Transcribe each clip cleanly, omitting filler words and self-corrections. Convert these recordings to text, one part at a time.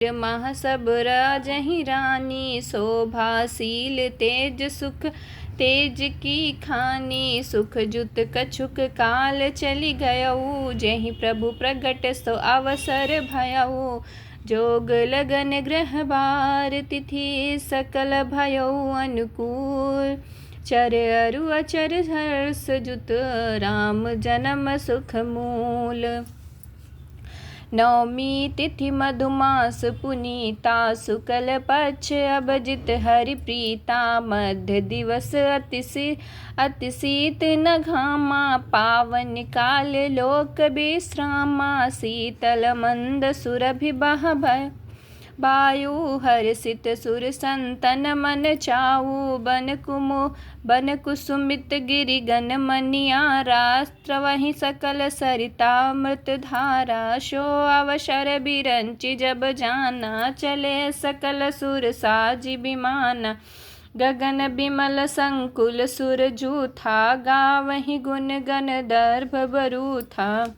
मह सब राजहि रानी, शोभाशील तेज सुख तेज की खानी। सुख जुत कछुक काल चलि गयऊ, जेहि प्रभु प्रगट सो अवसर भयऊ। जोग लगन ग्रह बार, तिथि सकल भयऊ अनुकूल। चर अरु अचर हर्ष जुत, राम जन्म सुख मूल। नवमी तिथि मधुमास पुनीता, शुक्ल पक्ष अभिजित हरि प्रीता। मध्य दिवस अति शीत न घामा, पावन काल लोक विश्रामा। शीतल मंद सुरभि बह भय वायु, हर्षित सुर संतन मन चाऊ। बन कुसुमित गिरि गन मनियारा, स्त्रवहि सकल सरितामृत धारा। शो अवसर बिरंचि जब जाना, चले सकल सुर साजि विमाना। गगन बिमल संकुल सुर जूथा, गावहि गुण गण दर्भ बरूथा।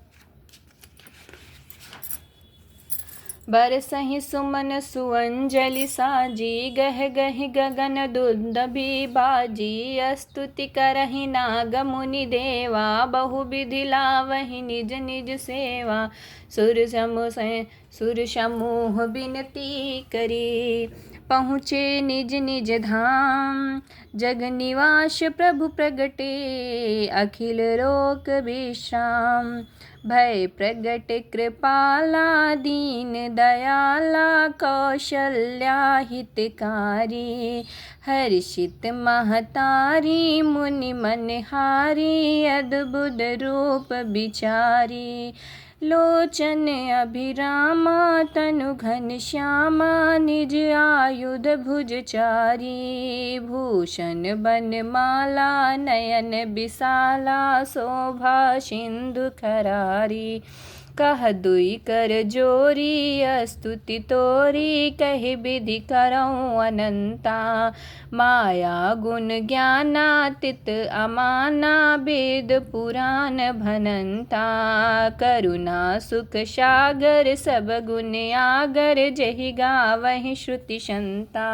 बरसहि सुमन सुअंजलि साजी, गह गहि गगन दुंदभि बाजी। स्तुति करहि नाग मुनि देवा, बहुविधि लावहि निज निज सेवा। सुर समूह बिनती करी, पहुँचे निज निज धाम। जग निवास प्रभु प्रगटे, अखिल लोक विश्राम। भय प्रगट कृपाला, दीन दयाला। कौशल्या हितकारी, हर्षित महतारी। मुनि मनहारी, अद्भुत रूप विचारी। लोचन अभिरामा, तनु घन श्यामा। निज आयुध भुजचारी, भूषण बनमाला। नयन विशाला, शोभा सिंधु खरारी। कह दुई कर जोरी, स्तुति तोरी। कहि विधि करऊँ अनंता, माया गुण ज्ञानातीत अमाना। वेद पुराण भनंता, करुणा सुख सागर। सब गुण आगर, जहि गावहि श्रुति संता।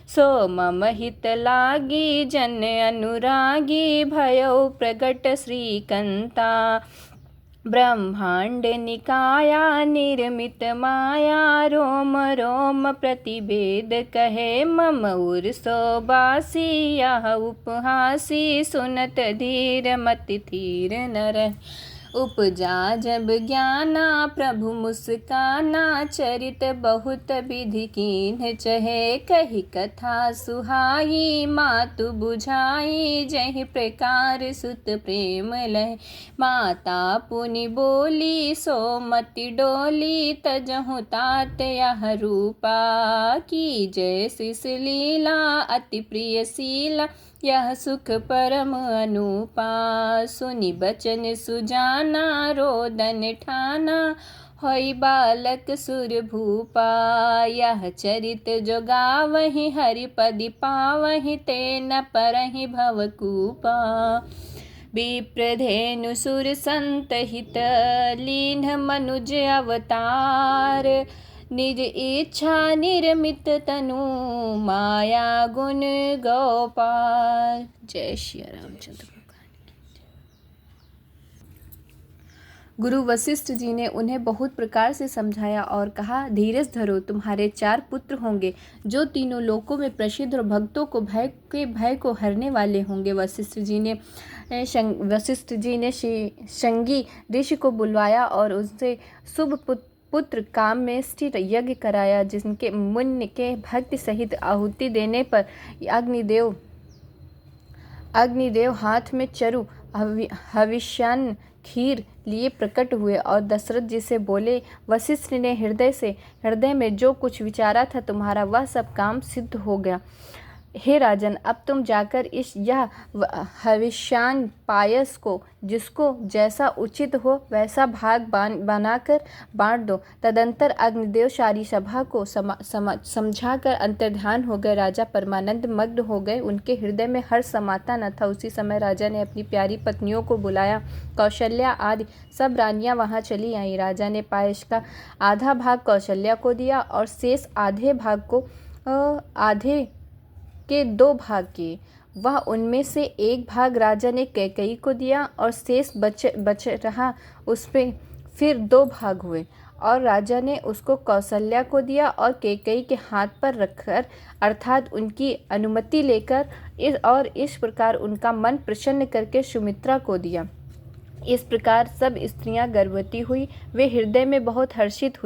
सो मम हित लागी, जन अनुरागी। भयउ प्रगट श्रीकंता, ब्रह्मांड निकाया। निर्मित माया, रोम रोम प्रतिवेद कहे। मम उर सोबासी, यह उपहासी। सुनत धीर मति थीर नर, उपजा जब ज्ञाना। प्रभु मुस्काना, चरित बहुत विधि कीन्ह चहे। कही कथा सुहाई, मातु बुझाई। जहि प्रकार सुत प्रेम लय, माता पुनि बोली। सो मति डोली, तजहु तात यह रूपा। की जय शिष लीला, अति प्रिय शीला। यह सुख परम अनुपा। सुनि बचन सुजाना, रोदन ठाना। होई बालक सुर भूपा। यह चरित जो गावहि, हरिपदि पावहि। ते न परहि भवकूपा। विप्रधेनु सुर संत हित, लीन्ह मनुज अवतार। निज इच्छा निर्मित तनु, माया गुण गोपाल। जय श्री रामचंद्र भगवान की जय। गुरु वशिष्ठ जी ने उन्हें बहुत प्रकार से समझाया और कहा, धीरज धरो। तुम्हारे 4 पुत्र होंगे, जो तीनों लोकों में प्रसिद्ध और भक्तों को भय को हरने वाले होंगे। वशिष्ठ जी ने शंगी ऋषि को बुलवाया और उनसे शुभ पुत्र कामेष्टि यज्ञ कराया, जिनके मुनि के भक्ति सहित आहुति देने पर अग्निदेव हाथ में चरु हविष्यान्न खीर लिए प्रकट हुए और दशरथ जी से बोले, वशिष्ठ ने हृदय में जो कुछ विचारा था तुम्हारा, वह सब काम सिद्ध हो गया। हे राजन, अब तुम जाकर यह हविष्यान्न पायस को जिसको जैसा उचित हो वैसा भाग बनाकर बांट दो। तदंतर अग्निदेव सारी सभा को समझाकर अंतर्ध्यान हो गए। राजा परमानंद मग्न हो गए, उनके हृदय में हर्ष समाता न था। उसी समय राजा ने अपनी प्यारी पत्नियों को बुलाया। कौशल्या आदि सब रानियां वहां चली आईं। राजा ने पायस का आधा भाग कौशल्या को दिया और शेष आधे भाग को आधे के 2 भाग किए। वह उनमें से एक भाग राजा ने कैकेयी को दिया और शेष बच रहा उसमें फिर 2 भाग हुए और राजा ने उसको कौशल्या को दिया और कैकेयी के हाथ पर रखकर अर्थात उनकी अनुमति लेकर इस प्रकार उनका मन प्रसन्न करके सुमित्रा को दिया। इस प्रकार सब स्त्रियां गर्भवती हुई। वे हृदय में बहुत हर्षित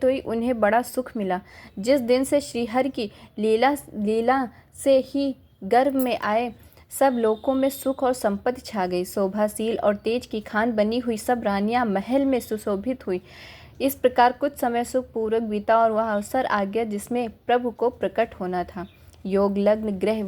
हुई। उन्हें बड़ा सुख मिला। जिस दिन से श्रीहरि की लीला से ही गर्भ में आए, सब लोगों में सुख और संपत्ति छा गई। शोभाशील और तेज की खान बनी हुई सब रानियां महल में सुशोभित हुई। इस प्रकार कुछ समय सुखपूर्वक बीता और वह अवसर आ गया जिसमें प्रभु को प्रकट होना था। योग लग्न ग्रह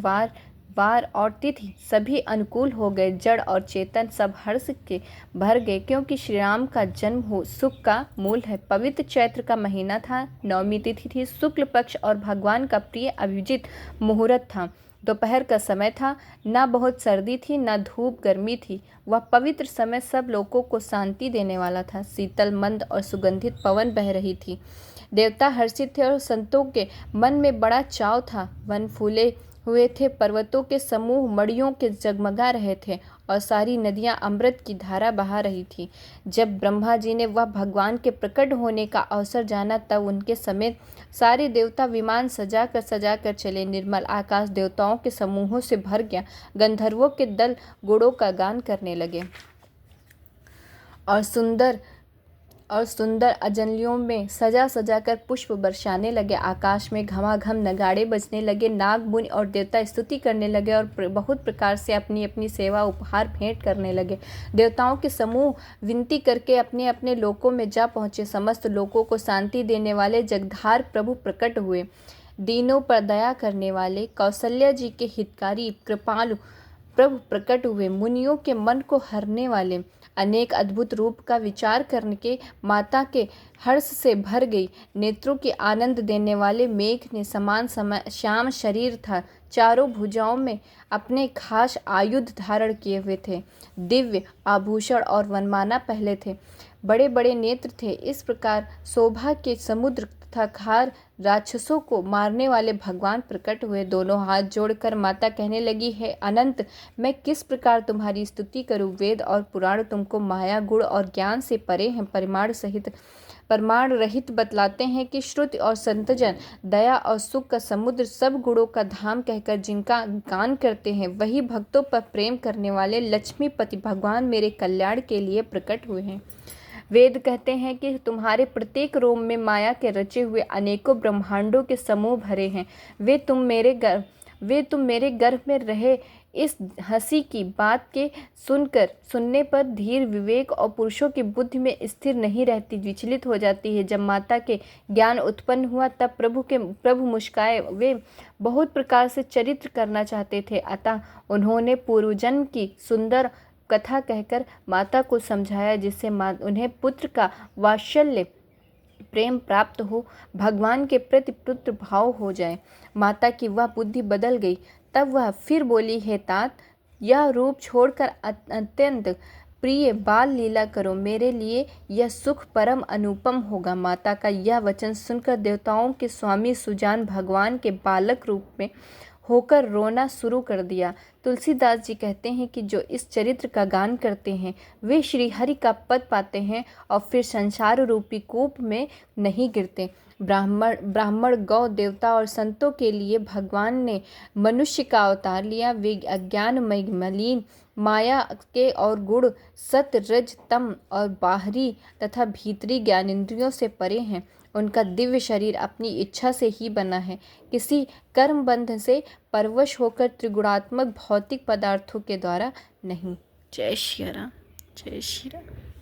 वार और तिथि सभी अनुकूल हो गए। जड़ और चेतन सब हर्ष के भर गए, क्योंकि श्री राम का जन्म हो सुख का मूल है। पवित्र चैत्र का महीना था। 9वीं तिथि थी। शुक्ल पक्ष और भगवान का प्रिय अभिजित मुहूर्त था। दोपहर का समय था। न बहुत सर्दी थी न धूप गर्मी थी। वह पवित्र समय सब लोगों को शांति देने वाला था। शीतल मंद और सुगंधित पवन बह रही थी। देवता हर्षित थे और संतों के मन में बड़ा चाव था। वन फूले हुए थे, पर्वतों के समूह मड़ियों के जगमगा रहे थे और सारी नदियां अमृत की धारा बहा रही थी। जब ब्रह्मा जी ने वह भगवान के प्रकट होने का अवसर जाना, तब उनके समेत सारे देवता विमान सजा कर चले। निर्मल आकाश देवताओं के समूहों से भर गया। गंधर्वों के दल गुणों का गान करने लगे और सुंदर अजलियों में सजा कर पुष्प बरसाने लगे। आकाश में घमाघम नगाड़े बजने लगे। नाग मुनि और देवता स्तुति करने लगे और बहुत प्रकार से अपनी अपनी सेवा उपहार भेंट करने लगे। देवताओं के समूह विनती करके अपने अपने लोकों में जा पहुँचे। समस्त लोकों को शांति देने वाले जगधार प्रभु प्रकट हुए। दीनों पर दया करने वाले कौशल्या जी के हितकारी कृपालु प्रभु प्रकट हुए। मुनियों के मन को हरने वाले अनेक अद्भुत रूप का विचार करके माता के हर्ष से भर गई। नेत्रों के आनंद देने वाले मेघ ने समान श्याम शरीर था। चारों भुजाओं में अपने खास आयुध धारण किए हुए थे। दिव्य आभूषण और वनमाला पहले थे। बड़े बड़े नेत्र थे। इस प्रकार शोभा के समुद्र तथा खार राक्षसों को मारने वाले भगवान प्रकट हुए। दोनों हाथ जोड़कर माता कहने लगी, है अनंत, मैं किस प्रकार तुम्हारी स्तुति करूं। वेद और पुराण तुमको माया गुण और ज्ञान से परे हैं। प्रमाण रहित बतलाते हैं कि श्रुति और संतजन दया और सुख का समुद्र सब गुणों का धाम कहकर जिनका गान करते हैं, वही भक्तों पर प्रेम करने वाले लक्ष्मीपति भगवान मेरे कल्याण के लिए प्रकट हुए हैं। वेद कहते हैं कि तुम्हारे प्रत्येक रोम में माया के रचे हुए अनेकों ब्रह्मांडों के समूह भरे हैं। वे तुम मेरे गर्भ में रहे। इस हंसी की बात के सुनने पर धीर विवेक और पुरुषों की बुद्धि में स्थिर नहीं रहती, विचलित हो जाती है। जब माता के ज्ञान उत्पन्न हुआ तब प्रभु मुस्काए। वे बहुत प्रकार से चरित्र करना चाहते थे, अतः उन्होंने पूर्वजन्म की सुंदर कथा कहकर माता को समझाया, जिससे उन्हें पुत्र का वात्सल्य प्रेम प्राप्त हो, भगवान के प्रति पुत्र भाव हो जाए। माता की वह बुद्धि बदल गई। तब वह फिर बोली, हे तात, यह रूप छोड़कर अत्यंत प्रिय बाल लीला करो। मेरे लिए यह सुख परम अनुपम होगा। माता का यह वचन सुनकर देवताओं के स्वामी सुजान भगवान के बालक रूप में होकर रोना शुरू कर दिया। तुलसीदास जी कहते हैं कि जो इस चरित्र का गान करते हैं वे श्री हरि का पद पाते हैं और फिर संसार रूपी कूप में नहीं गिरते। ब्राह्मण गौ देवता और संतों के लिए भगवान ने मनुष्य का अवतार लिया। वे अज्ञानमय मलिन माया के और गुण सत रज तम और बाहरी तथा भीतरी ज्ञानेंद्रियों से परे हैं। उनका दिव्य शरीर अपनी इच्छा से ही बना है, किसी कर्म बंध से परवश होकर त्रिगुणात्मक भौतिक पदार्थों के द्वारा नहीं। जय श्री राम। जय श्री राम।